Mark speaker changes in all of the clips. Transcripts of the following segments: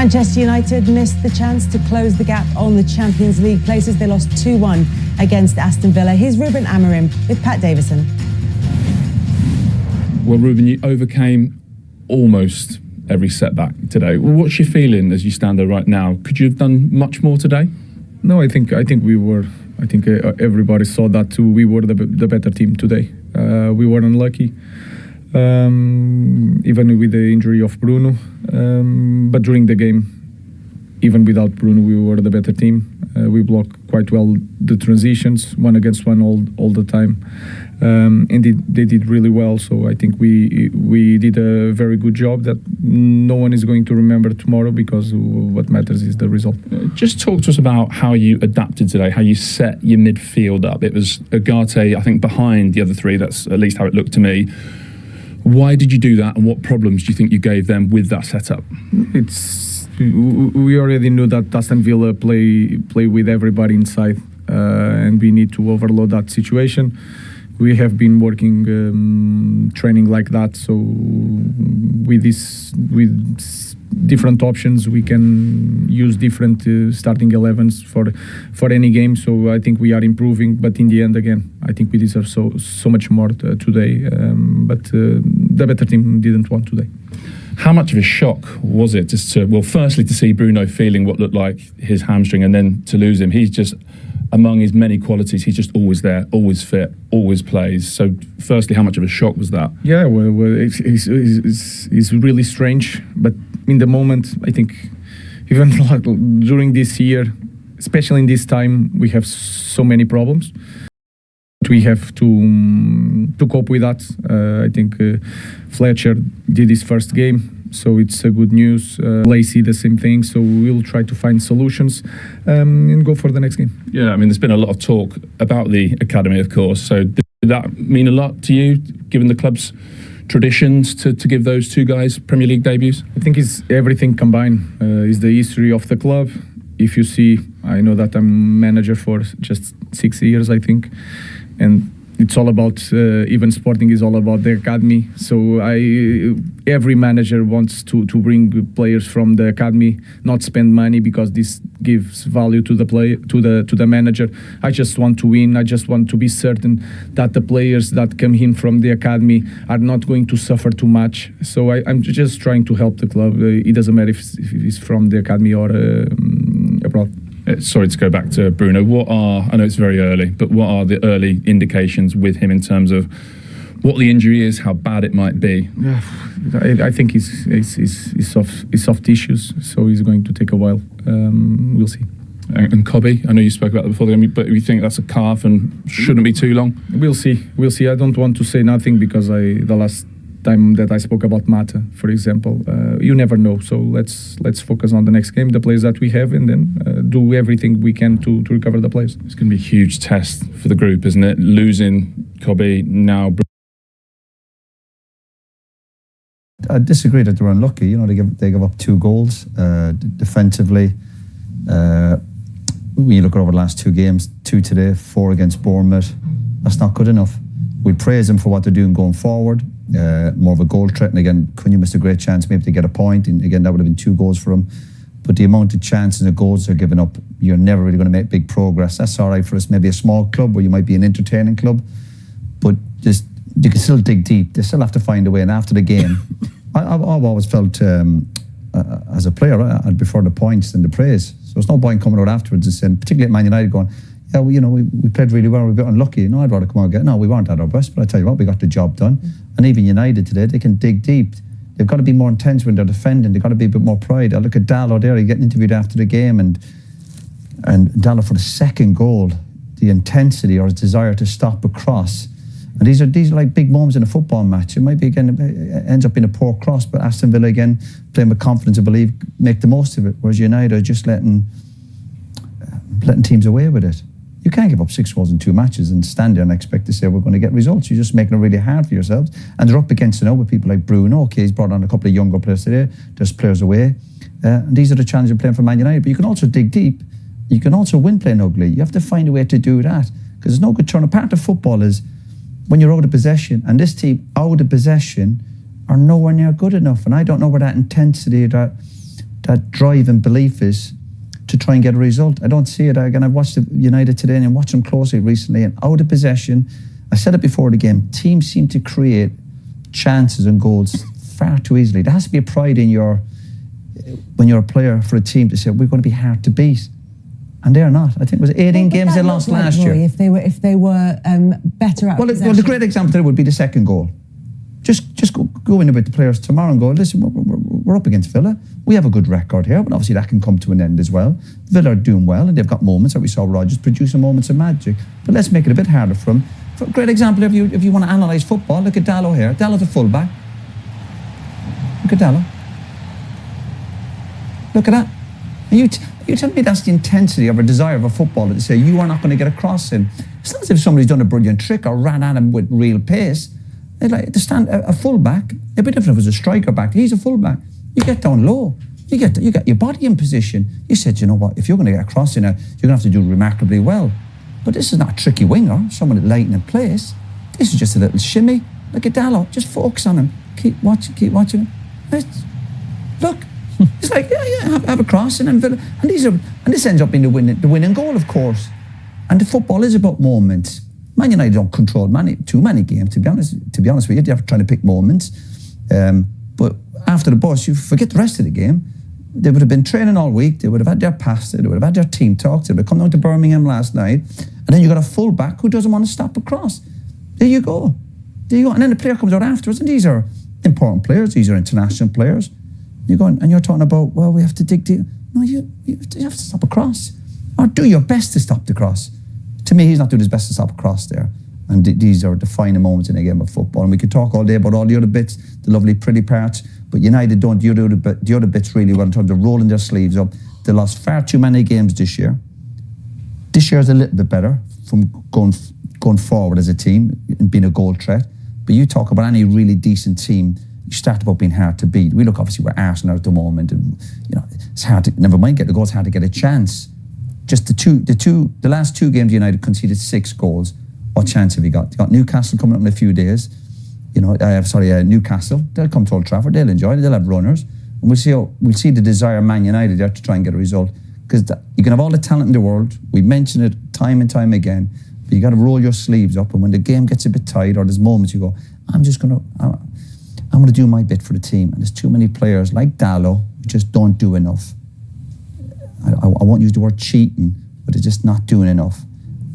Speaker 1: Manchester United missed the chance to close the gap on the Champions League places. They lost 2-1 against Aston Villa. Here's Ruben Amorim with Pat Davison.
Speaker 2: Well, Ruben, you overcame almost every setback today. Well, what's your feeling as you stand there right now? Could you have done much more today?
Speaker 3: No, I think we were. I think everybody saw that too. We were the better team today. We were unlucky, even with the injury of Bruno. But during the game, even without Bruno, we were the better team. We blocked quite well the transitions, one against one all the time, and they did really well. So I think we did a very good job that no one is going to remember tomorrow, because what matters is the result.
Speaker 2: Just talk to us about how you adapted today, how you set your midfield up. It was Agate, I think, behind the other three. That's at least how it looked to me. Why did you do that, and what problems do you think you gave them with that setup?
Speaker 3: We already knew that Aston Villa play with everybody inside, and we need to overload that situation. We have been working, training like that. So with different options, we can use different starting 11s for any game. So I think we are improving. But in the end, again, I think we deserve so much more today. But the better team didn't want today.
Speaker 2: How much of a shock was it just firstly to see Bruno feeling what looked like his hamstring, and then to lose him? He's just, among his many qualities, he's just always there, always fit, always plays. So firstly, how much of a shock was that?
Speaker 3: Yeah, well it's really strange. But in the moment, I think even like during this year, especially in this time, we have so many problems. We have to cope with that. I think Fletcher did his first game, so it's a good news. Lacey, the same thing. So we'll try to find solutions and go for the next game.
Speaker 2: Yeah, I mean, there's been a lot of talk about the academy, of course. So did that mean a lot to you, given the club's traditions, to give those two guys Premier League debuts?
Speaker 3: I think it's everything combined. It's the history of the club. If you see, I know that I'm manager for just 6 years, I think. And it's all about, even Sporting is all about the academy. So every manager wants to bring players from the academy, not spend money, because this gives value to the to the manager. I just want to win. I just want to be certain that the players that come in from the academy are not going to suffer too much. So I'm just trying to help the club. It doesn't matter if it's from the academy or abroad.
Speaker 2: Sorry to go back to Bruno. I know it's very early, but what are the early indications with him in terms of what the injury is, how bad it might be?
Speaker 3: Yeah, I think he's soft tissues, so he's going to take a while. We'll see.
Speaker 2: And Kobe, I know you spoke about that before the game, but you think that's a calf and shouldn't be too long?
Speaker 3: We'll see. I don't want to say nothing, because the last time that I spoke about Mata, for example, you never know. So let's focus on the next game, the players that we have, and then do everything we can to recover the players.
Speaker 2: It's going to be a huge test for the group, isn't it? Losing Kobe now.
Speaker 4: I disagree that they were unlucky. You know, they give up 2 goals defensively. When you look over the last 2 games, 2 today, 4 against Bournemouth, that's not good enough. We praise them for what they're doing going forward. More of a goal threat, and again, Cunha missed a great chance maybe to get a point, and again that would have been 2 goals for him. But the amount of chances and goals they're giving up, you're never really going to make big progress. That's all right for us, maybe a small club where you might be an entertaining club, but just you can still dig deep. They still have to find a way. And after the game, I've always felt as a player, I'd prefer the points than the praise. So there's no point coming out afterwards and saying, particularly at Man United, going, yeah, we played really well, we got unlucky. No, I'd rather come out and get, no, we weren't at our best, but I tell you what, we got the job done. And even United today, they can dig deep. They've got to be more intense when they're defending. They've got to be a bit more pride. I look at Dallo there, he getting interviewed after the game, and Dallo for the second goal, the intensity or his desire to stop a cross. And these are like big moments in a football match. It might be, again, it ends up being a poor cross, but Aston Villa, again, playing with confidence, I believe, make the most of it. Whereas United are just letting teams away with it. You can't give up 6 goals in 2 matches and stand there and expect to say we're going to get results. You're just making it really hard for yourselves. And they're up against it now with people like Bruno. Okay, he's brought on a couple of younger players today. There's players away. And these are the challenges of playing for Man United. But you can also dig deep. You can also win playing ugly. You have to find a way to do that. Because there's no good turn. A part of football is when you're out of possession. And this team, out of possession, are nowhere near good enough. And I don't know where that intensity, that that drive and belief is to try and get a result. I don't see it. Again, I've watched United today and watched them closely recently, and out of possession, I said it before the game, teams seem to create chances and goals far too easily. There has to be a pride in when you're a player for a team to say, we're going to be hard to beat. And they're not. I think it was 18 games they lost last year.
Speaker 1: If they were better at possession.
Speaker 4: Well, the great example there would be the second goal. Just go in with the players tomorrow and go, listen, we're up against Villa. We have a good record here, but obviously that can come to an end as well. Villa are doing well, and they've got moments that we saw Rodgers producing moments of magic. But let's make it a bit harder for them. For a great example, if you want to analyse football, look at Dalot here. Dalot's a full-back. Look at Dalot. Look at that. You tell me that's the intensity of a desire of a footballer to say you are not going to get a cross in. It's not as if somebody's done a brilliant trick or ran at him with real pace. They'd like to stand a full-back. It'd be different if it was a striker back. He's a full-back. You get down low. You get your body in position. You said, you know what, if you're going to get a cross in, you're going to have to do remarkably well. But this is not a tricky winger, someone lighting in place. This is just a little shimmy. Look at Dalot. Just focus on him. Keep watching him. Look. It's like, have a cross and this ends up being the winning goal, of course. And the football is about moments. Man United don't control too many games, to be honest with you. They're trying to pick moments. But after the bus, you forget the rest of the game. They would have been training all week. They would have had their pasta. They would have had their team talks. They would have come down to Birmingham last night. And then you got a full-back who doesn't want to stop a cross. There you go. And then the player comes out afterwards, and these are important players. These are international players. You're going and you're talking about, well, we have to dig deep. No, you have to stop a cross, or do your best to stop the cross. To me, he's not doing his best to stop a cross there. And these are defining moments in a game of football. And we could talk all day about all the other bits, the lovely, pretty parts. But United don't do the other bits really well in terms of rolling their sleeves up. They lost far too many games this year. This year is a little bit better from going forward as a team and being a goal threat. But you talk about any really decent team, you start about being hard to beat. We look, obviously, we're Arsenal at the moment, and it's hard to, never mind get the goals, hard to get a chance. Just the last two games, United conceded 6 goals. What chance have you got? You got Newcastle coming up in a few days. Newcastle. They'll come to Old Trafford. They'll enjoy it. They'll have runners, and we'll see the desire of Man United there to try and get a result. Because you can have all the talent in the world. We mention it time and time again, but you got to roll your sleeves up. And when the game gets a bit tight, or there's moments you go, I'm going to do my bit for the team. And there's too many players like Dalot who just don't do enough. I won't use the word cheating, but they're just not doing enough.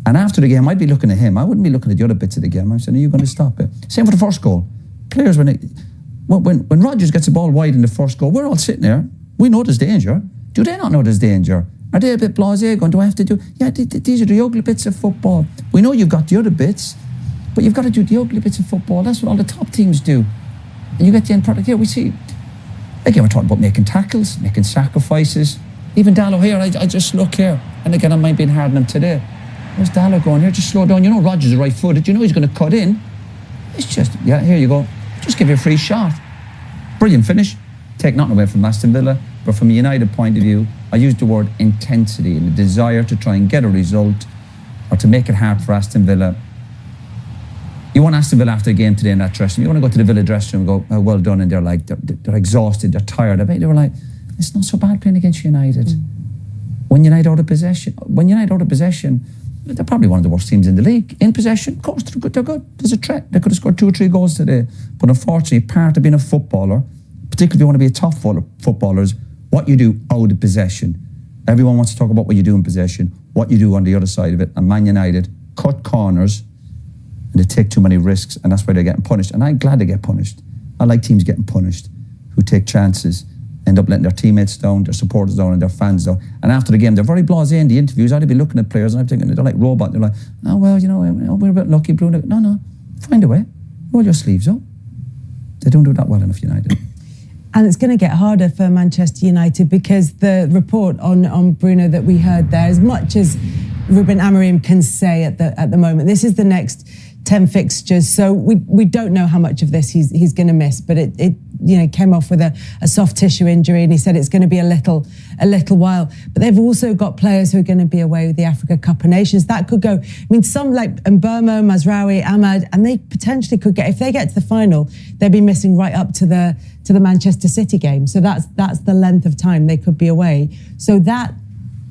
Speaker 4: And after the game, I'd be looking at him. I wouldn't be looking at the other bits of the game. I'm saying, are you going to stop it? Same for the first goal. Players, when Rodgers gets the ball wide in the first goal, we're all sitting there. We know there's danger. Do they not know there's danger? Are they a bit blasé going, do I have to do? Yeah, these are the ugly bits of football. We know you've got the other bits, but you've got to do the ugly bits of football. That's what all the top teams do. And you get the end product here. We see, again, we're talking about making tackles, making sacrifices. Even Dalot here, I just look here. And again, I might be hard on him today. Where's Dalot going here? Just slow down. You know Rodgers is right-footed. You know he's going to cut in. It's just, here you go. Just give you a free shot. Brilliant finish. Take nothing away from Aston Villa. But from a United point of view, I used the word intensity and the desire to try and get a result or to make it hard for Aston Villa. You want Aston Villa after a game today in that dressing room. You want to go to the Villa dressing room and go, well done, and they're exhausted, they're tired. I bet they were like, it's not so bad playing against United. When United out of possession, they're probably one of the worst teams in the league. In possession, of course, they're good. There's a threat. They could have scored 2 or 3 goals today. But unfortunately, part of being a footballer, particularly if you want to be a top footballer, is what you do out of possession. Everyone wants to talk about what you do in possession, what you do on the other side of it. And Man United cut corners, and they take too many risks, and that's why they're getting punished. And I'm glad they get punished. I like teams getting punished who take chances, end up letting their teammates down, their supporters down, and their fans down. And after the game, they're very blasé in the interviews. I'd be looking at players, and I'm thinking, they're like robots. They're like, oh, well, we're a bit lucky, Bruno. No, find a way. Roll your sleeves up. They don't do that well enough, United.
Speaker 1: And it's going to get harder for Manchester United because the report on Bruno that we heard there, as much as Ruben Amorim can say at the moment, this is the next 10 fixtures, so we don't know how much of this he's going to miss, but came off with a soft tissue injury, and he said it's going to be a little while. But they've also got players who are going to be away with the Africa Cup of Nations. That could go. I mean, some like Mbermo, Mazraoui, Ahmad, and they potentially could get, if they get to the final, they'll be missing right up to the Manchester City game. So that's the length of time they could be away. So that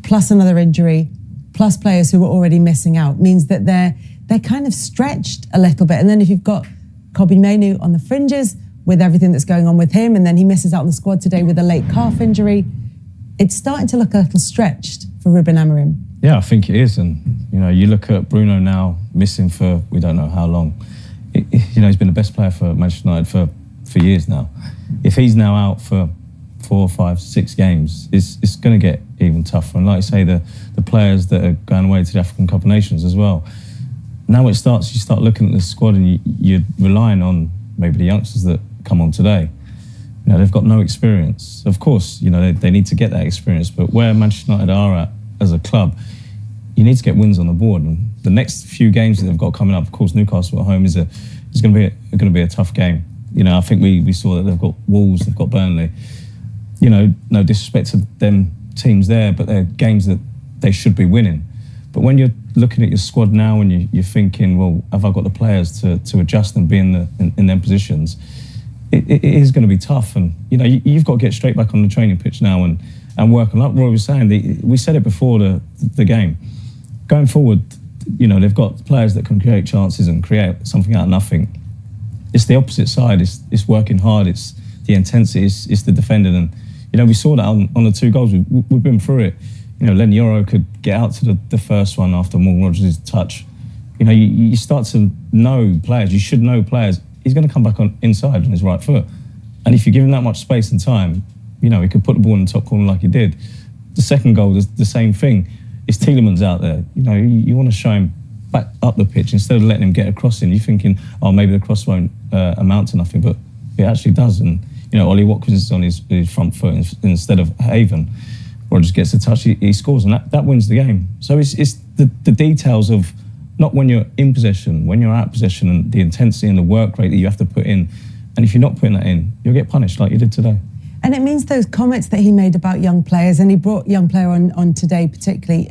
Speaker 1: plus another injury, plus players who are already missing out, means that they're kind of stretched a little bit. And then if you've got Kobbie Mainoo on the fringes with everything that's going on with him, and then he misses out on the squad today with a late calf injury, it's starting to look a little stretched for Ruben Amorim.
Speaker 5: Yeah, I think it is. And, you look at Bruno now missing for we don't know how long. He's been the best player for Manchester United for years now. If he's now out for 4, 5, 6 games, it's going to get even tougher. And like you say, the players that are going away to the African Cup of Nations as well. Now you start looking at the squad and you're relying on maybe the youngsters that come on today. They've got no experience. Of course, they need to get that experience. But where Manchester United are at as a club, you need to get wins on the board. And the next few games that they've got coming up, of course, Newcastle at home is going to be a tough game. I think we saw that they've got Wolves, they've got Burnley. No disrespect to them teams there, but they're games that they should be winning. But when you're looking at your squad now and you're thinking, well, have I got the players to adjust and be in them positions? It is going to be tough. And, you've got to get straight back on the training pitch now and work on. Like Roy was saying, we said it before the game. Going forward, they've got players that can create chances and create something out of nothing. It's the opposite side. It's working hard. It's the intensity. It's the defending. And, we saw that on the 2 goals. We've been through it. Len Yoro could get out to the first one after Morgan Rogers' touch. You start to know players. You should know players. He's going to come back on inside on his right foot. And if you give him that much space and time, he could put the ball in the top corner like he did. The second goal is the same thing. It's Tielemans out there. You want to show him back up the pitch instead of letting him get a cross in. You're thinking, oh, maybe the cross won't amount to nothing, but it actually does. And, Ollie Watkins is on his front foot instead of Haven. Rogers gets a touch, he scores, and that wins the game. So it's the details of not when you're in possession, when you're out of possession, and the intensity and the work rate that you have to put in. And if you're not putting that in, you'll get punished like you did today.
Speaker 1: And it means those comments that he made about young players, and he brought young player on today particularly,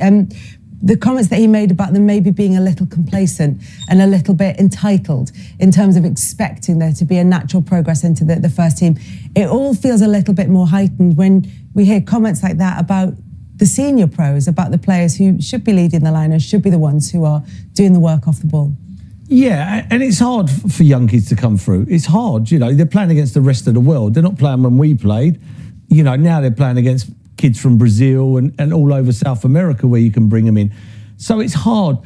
Speaker 1: the comments that he made about them maybe being a little complacent and a little bit entitled in terms of expecting there to be a natural progress into the first team. It all feels a little bit more heightened when we hear comments like that about the senior pros, about the players who should be leading the line and should be the ones who are doing the work off the ball.
Speaker 6: Yeah, and it's hard for young kids to come through. It's hard, they're playing against the rest of the world. They're not playing when we played. Now they're playing against kids from Brazil and all over South America where you can bring them in. So it's hard,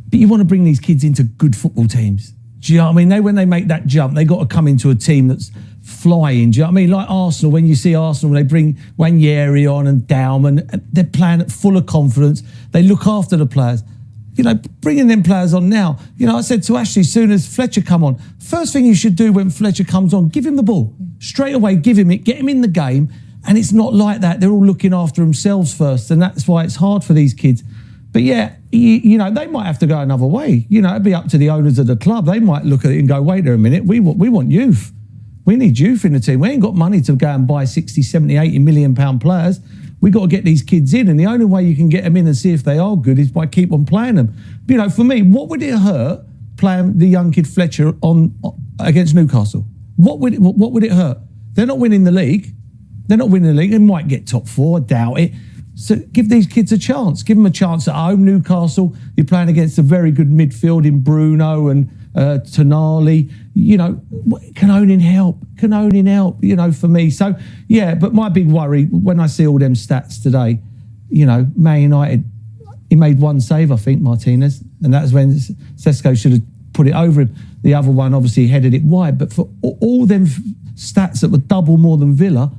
Speaker 6: but you want to bring these kids into good football teams. Do you know what I mean? When they make that jump, they got to come into a team that's flying. Do you know what I mean? Like Arsenal, when you see Arsenal, they bring Wanyeri on and Dowman, they're playing full of confidence. They look after the players. Bringing them players on now. I said to Ashley, as soon as Fletcher come on, first thing you should do when Fletcher comes on, give him the ball. Straight away, give him it, get him in the game. And it's not like that. They're all looking after themselves first. And that's why it's hard for these kids. But yeah, they might have to go another way. It'd be up to the owners of the club. They might look at it and go, wait there a minute, we want youth. We need youth in the team. We ain't got money to go and buy 60, 70, 80 million pound players. We got to get these kids in. And the only way you can get them in and see if they are good is by keep on playing them. But, for me, what would it hurt playing the young kid Fletcher on against Newcastle? What would it hurt? They're not winning the league. They might get top 4, I doubt it. So give these kids a chance. Give them a chance at home. Newcastle, you're playing against a very good midfield in Bruno and Tonali. Can only help, for me. So, yeah, but my big worry when I see all them stats today, Man United, he made 1 save, I think, Martinez, and that's when Sesko should have put it over him. The other one obviously headed it wide, but for all them stats that were double more than Villa,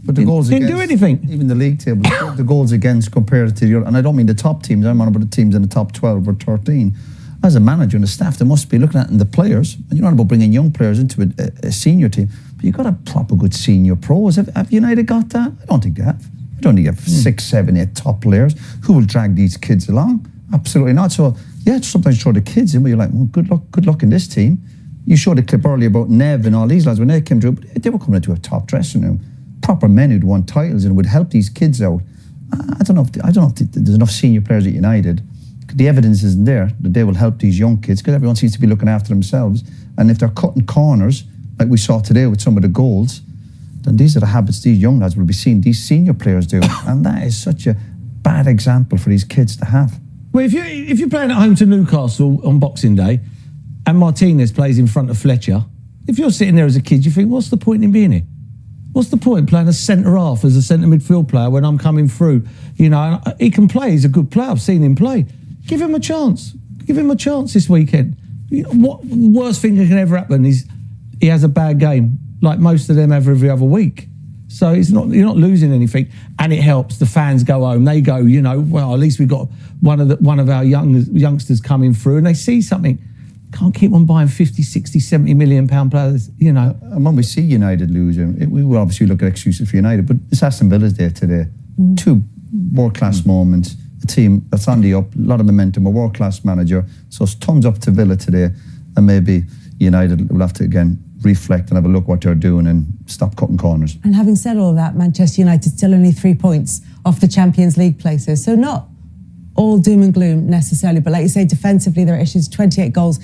Speaker 4: but the goals
Speaker 6: didn't
Speaker 4: against,
Speaker 6: do anything.
Speaker 4: Even the league table, the goals against compared to the other, and I don't mean the top teams, I'm on about the teams in the top 12 or 13. As a manager and the staff, they must be looking at the players. And you're not about bringing young players into a senior team, but you've got a proper good senior pros. Have United got that? I don't think they have. You don't need 6, 7, 8 top players who will drag these kids along. Absolutely not. So yeah, sometimes throw the kids in, but you're like, well, good luck in this team. You showed a clip earlier about Nev and all these lads. When they came through, they were coming into a top dressing room. Proper men who'd won titles and would help these kids out. I don't know if there's enough senior players at United. The evidence isn't there that they will help these young kids because everyone seems to be looking after themselves. And if they're cutting corners, like we saw today with some of the goals, then these are the habits these young lads will be seeing these senior players do. And that is such a bad example for these kids to have.
Speaker 6: Well, if you're playing at home to Newcastle on Boxing Day and Martinez plays in front of Fletcher, if you're sitting there as a kid, you think, what's the point in being here? What's the point playing a centre-half as a centre midfield player when I'm coming through? You know, he can play. He's a good player. I've seen him play. Give him a chance. Give him a chance this weekend. You know, what worst thing that can ever happen is he has a bad game, like most of them have every other week. So you're not losing anything, and it helps. The fans go home. They go, you know, well, at least we've got one of our youngsters coming through, and they see something. Can't keep on buying 50, 60, 70 million pound players, you know.
Speaker 4: And when we see United losing, we will obviously look at excuses for United, but it's Aston Villa's day today. Two world-class moments, a team that's on the up, a lot of momentum, a world-class manager. So it's thumbs up to Villa today, and maybe United will have to, again, reflect and have a look what they're doing and stop cutting corners.
Speaker 1: And having said all that, Manchester United still only 3 points off the Champions League places. So not all doom and gloom necessarily, but like you say, defensively there are issues, 28 goals.